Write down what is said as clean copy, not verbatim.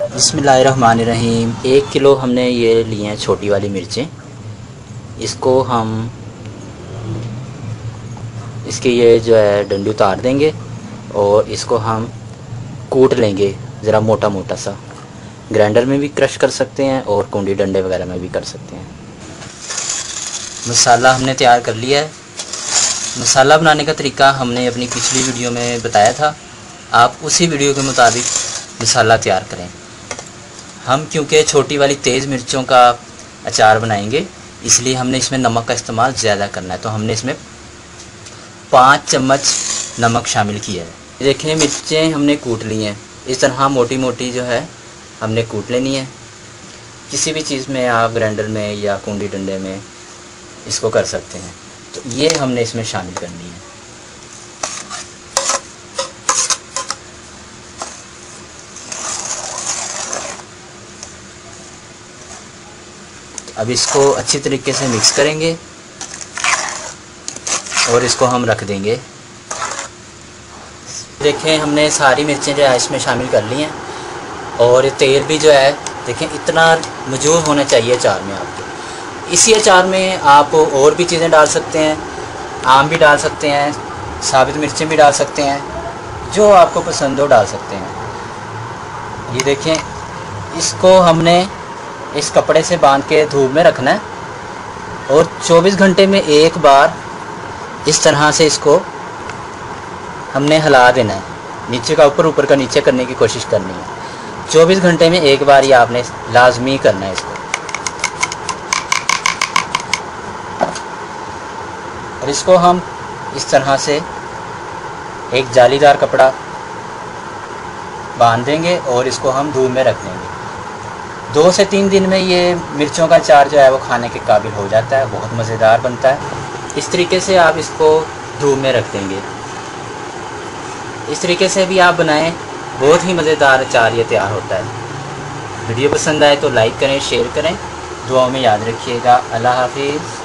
बिस्मिल्लाहिर्रहमानिर्रहीम। 1 किलो हमने ये लिए हैं छोटी वाली मिर्चें। इसको हम इसके ये जो है डंडी उतार देंगे और इसको हम कूट लेंगे ज़रा मोटा मोटा सा। ग्राइंडर में भी क्रश कर सकते हैं और कुंडी डंडे वगैरह में भी कर सकते हैं। मसाला हमने तैयार कर लिया है। मसाला बनाने का तरीका हमने अपनी पिछली वीडियो में बताया था, आप उसी वीडियो के मुताबिक मसाला तैयार करें। हम क्योंकि छोटी वाली तेज़ मिर्चों का अचार बनाएंगे इसलिए हमने इसमें नमक का इस्तेमाल ज़्यादा करना है, तो हमने इसमें 5 चम्मच नमक शामिल किया है। देखें मिर्चें हमने कूट ली हैं, इस तरह मोटी मोटी जो है हमने कूट लेनी है। किसी भी चीज़ में आप ग्राइंडर में या कुंडी डंडे में इसको कर सकते हैं। तो ये हमने इसमें शामिल करनी है। अब इसको अच्छी तरीके से मिक्स करेंगे और इसको हम रख देंगे। देखें हमने सारी मिर्चें जो है इसमें शामिल कर ली हैं और तेल भी जो है देखें इतना मौजूद होना चाहिए अचार में आपके। इसी अचार में आप और भी चीज़ें डाल सकते हैं, आम भी डाल सकते हैं, साबित मिर्चें भी डाल सकते हैं, जो आपको पसंद हो डाल सकते हैं। ये देखें इसको हमने इस कपड़े से बांध के धूप में रखना है और 24 घंटे में एक बार इस तरह से इसको हमने हिला देना है। नीचे का ऊपर, ऊपर का नीचे करने की कोशिश करनी है। 24 घंटे में एक बार ये आपने लाजमी करना है इसको। और इसको हम इस तरह से एक जालीदार कपड़ा बांध देंगे और इसको हम धूप में रख देंगे। 2 से 3 दिन में ये मिर्चों का अचार जो है वो खाने के काबिल हो जाता है, बहुत मज़ेदार बनता है। इस तरीके से आप इसको धूप में रख देंगे। इस तरीके से भी आप बनाएं, बहुत ही मज़ेदार अचार ये तैयार होता है। वीडियो पसंद आए तो लाइक करें, शेयर करें, दुआओं में याद रखिएगा। अल्लाह हाफिज़।